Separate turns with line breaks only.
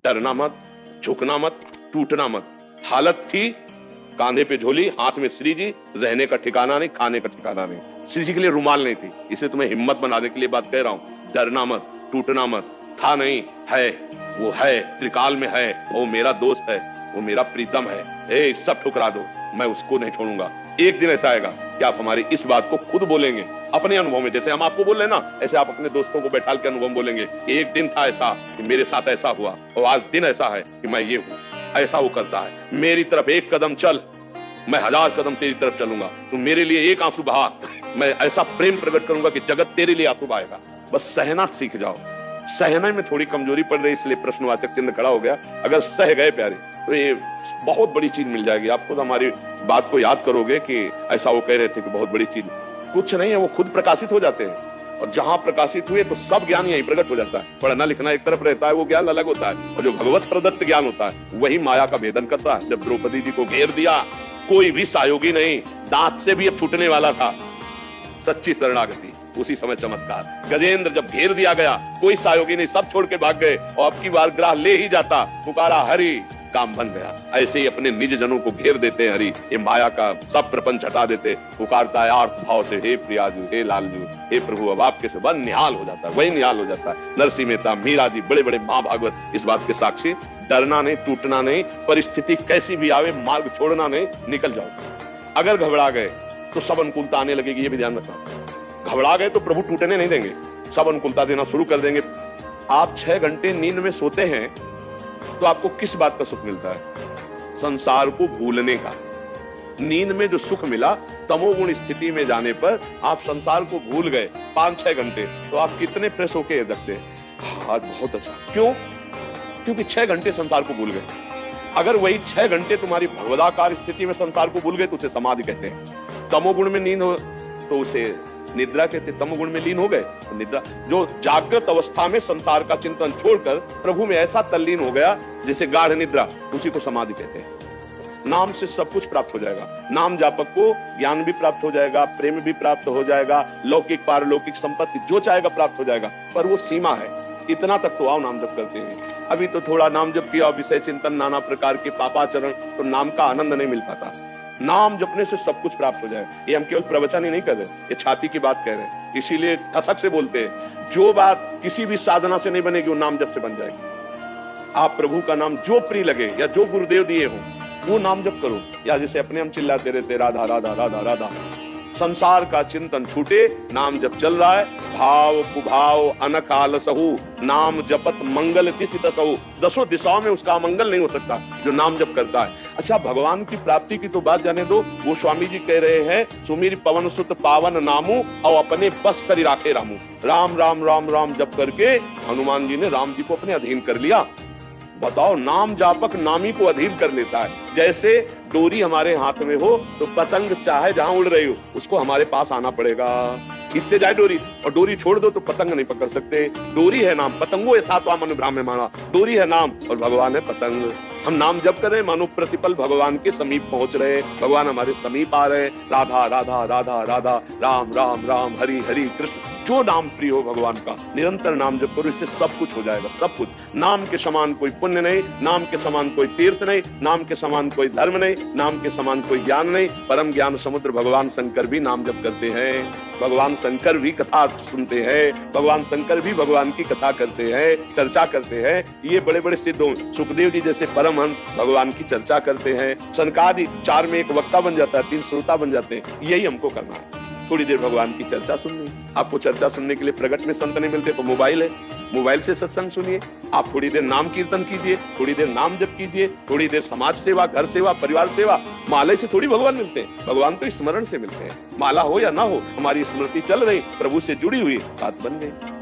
डरना मत, झुकना मत, टूटना मत। हालत थी कांधे पे झोली, हाथ में श्री जी, रहने का ठिकाना नहीं, खाने का ठिकाना नहीं। श्री जी के लिए रुमाल नहीं थी, इसे तुम्हें हिम्मत बनाने के लिए बात कह रहा हूं। डरना मत, टूटना मत। था नहीं, है, वो है, त्रिकाल में है, वो मेरा दोस्त है, वो मेरा प्रीतम है। सब ठुकरा दो, मैं उसको नहीं छोड़ूंगा। एक दिन ऐसा आएगा कि आप हमारी इस बात को खुद बोलेंगे अपने अनुभव में, जैसे हम आपको बोल रहे हैं ना, ऐसे आप अपने दोस्तों को बैठाल के अनुभव बोलेंगे। एक दिन था ऐसा कि मेरे साथ ऐसा हुआ, और आज दिन ऐसा है कि मैं ये हूं। ऐसा वो करता है। मेरी तरफ एक कदम चल, मैं 1000 कदम तेरी तरफ चलूंगा। तू मेरे लिए एक आंसू बहा, मैं ऐसा प्रेम प्रकट करूंगा कि जगत तेरे लिए आंसू बहाएगा। बस सहना सीख जाओ। सहने में थोड़ी कमजोरी पड़ रही, इसलिए प्रश्नवाचक चिन्ह खड़ा हो गया। अगर सह गए प्यारे तो ये बहुत बड़ी चीज मिल जाएगी आपको। तो हमारी बात को याद करोगे कि ऐसा वो कह रहे थे कि बहुत बड़ी चीज कुछ नहीं है, वो खुद प्रकाशित हो जाते हैं। और जहां प्रकाशित हुए तो सब ज्ञान यही प्रकट हो जाता है। पढ़ना लिखना एक तरफ रहता है, वो ज्ञान अलग होता है, और जो भगवत प्रदत्त ज्ञान होता है वही माया का भेदन करता है। जब द्रौपदी जी को घेर दिया, कोई भी सहयोगी नहीं, दांत से भी अब छूटने वाला था। सच्ची शरणागति, उसी समय चमत्कार। गजेंद्र जब घेर दिया गया, कोई सहयोगी नहीं, सब छोड़ के भाग गए, और अब की बार ग्राह ले ही जाता। पुकारा हरि, काम बन गया। ऐसे ही अपने निज जनों को घेर देते हैं हरि। ये माया का सब प्रपंच हटा देते, पुकारता है आर्त भाव से, हे प्रियाजू, हे लालजू, हे प्रभु, अब आपके से बन निहाल हो जाता है, वही निहाल हो जाता है। नरसिंह मेहता, मीरा जी, बड़े बड़े महाभागवत इस बात के साक्षी। डरना नहीं, टूटना नहीं, परिस्थिति कैसी भी आवे मार्ग छोड़ना नहीं, निकल जाओ। अगर घबरा गए तो सब अनुकूलता आने लगेगी, ये भी ध्यान रखना। घबरा गए तो प्रभु टूटने नहीं देंगे, सब अनुकूलता देना शुरू कर देंगे। आप 6 घंटे नींद में सोते हैं तो आपको किस बात का सुख मिलता है? संसार को भूलने का। नींद में जो सुख मिला, तमोगुण स्थिति में जाने पर आप संसार को भूल गए 5-6 घंटे, तो आप कितने फ्रेश होके रखते हैं? आज बहुत अच्छा। क्यों? क्योंकि 6 घंटे संसार को भूल गए। अगर वही 6 घंटे तुम्हारी भगवदाकार स्थिति में संसार को भूल गए तो उसे समाधि कहते हैं। तमोगुण में नींद हो तो उसे निद्रा कहते। तमोगुण में लीन हो गए तो निद्रा। जो जागृत अवस्था में संसार का चिंतन छोड़कर प्रभु में ऐसा तल्लीन हो गया जैसे गाढ़ निद्रा, उसी को समाधि कहते हैं। नाम से सब कुछ प्राप्त हो जाएगा। नाम जापक को ज्ञान भी प्राप्त हो जाएगा, प्रेम भी प्राप्त हो जाएगा, लौकिक पारलौकिक संपत्ति जो चाहेगा प्राप्त हो जाएगा। पर वो सीमा है, इतना तक तो आओ नाम जप करते हैं। अभी तो थोड़ा नाम जप किया, विषय चिंतन, नाना प्रकार के पापाचरण, तो नाम का आनंद नहीं मिल पाता। नाम जपने से सब कुछ प्राप्त हो जाए। ये हम केवल प्रवचन ही नहीं कर रहे, ये छाती की बात कह रहे हैं। इसीलिए ठसक से बोलते हैं, जो बात किसी भी साधना से नहीं बनेगी वो नाम जप से बन जाएगी। आप प्रभु का नाम जो प्रिय लगे या जो गुरुदेव दिए हो वो नाम जप करो। या जैसे अपने हम चिल्लाते रहते राधा राधा राधा राधा, संसार का चिंतन छूटे, नाम जप चल रहा है। भाव कुभाव अनकाल सहु, नाम जपत मंगल दिसित सहु। 10 दिशाओं में उसका मंगल नहीं हो सकता जो नाम जप करता है। अच्छा, भगवान की प्राप्ति की तो बात जाने दो। वो स्वामी जी कह रहे हैं, सुमीर पवन सुत पावन नामू, और अपने बस करी राखे रामू। राम राम राम राम जप करके हनुमान जी ने राम जी को अपने अधीन कर लिया। बताओ, नाम जापक नामी को अधीन कर लेता है। जैसे डोरी हमारे हाथ में हो तो पतंग चाहे जहां उड़ रही हो उसको हमारे पास आना पड़ेगा। खींचते जाए डोरी, और डोरी छोड़ दो तो पतंग नहीं पकड़ सकते। डोरी है नाम, पतंगो यथा तो मनुभ्राम में माना। डोरी है नाम और भगवान है पतंग। हम नाम जप कर रहे हैं, मानो प्रतिपल भगवान के समीप पहुंच रहे हैं, भगवान हमारे समीप आ रहे हैं। राधा राधा राधा राधा, राम राम राम, हरि हरि कृष्ण। जो नाम प्रिय हो भगवान का, निरंतर नाम जप करो, इससे सब कुछ हो जाएगा। सब कुछ। नाम के समान कोई पुण्य नहीं, नाम के समान कोई तीर्थ नहीं, नाम के समान कोई धर्म नहीं, नाम के समान कोई ज्ञान नहीं। परम ज्ञान समुद्र भगवान शंकर भी नाम जप करते हैं, भगवान शंकर भी कथा सुनते हैं, भगवान शंकर भी भगवान की कथा करते हैं, चर्चा करते हैं। ये बड़े बड़े सिद्ध हो, सुखदेव जी जैसे परमहंस भगवान की चर्चा करते हैं। सनकादि 4 में एक वक्ता बन जाता है, 3 श्रोता बन जाते हैं। यही हमको करना है, थोड़ी देर भगवान की चर्चा सुननी। आपको चर्चा सुनने के लिए प्रगट में संत नहीं मिलते तो मोबाइल है, मोबाइल से सत्संग सुनिए। आप थोड़ी देर नाम कीर्तन कीजिए, थोड़ी देर नाम जप कीजिए, थोड़ी देर समाज सेवा, घर सेवा, परिवार सेवा। माला से थोड़ी भगवान मिलते हैं, भगवान तो स्मरण से मिलते हैं। माला हो या ना हो, हमारी स्मृति चल रही, प्रभु से जुड़ी हुई, बात बन गई।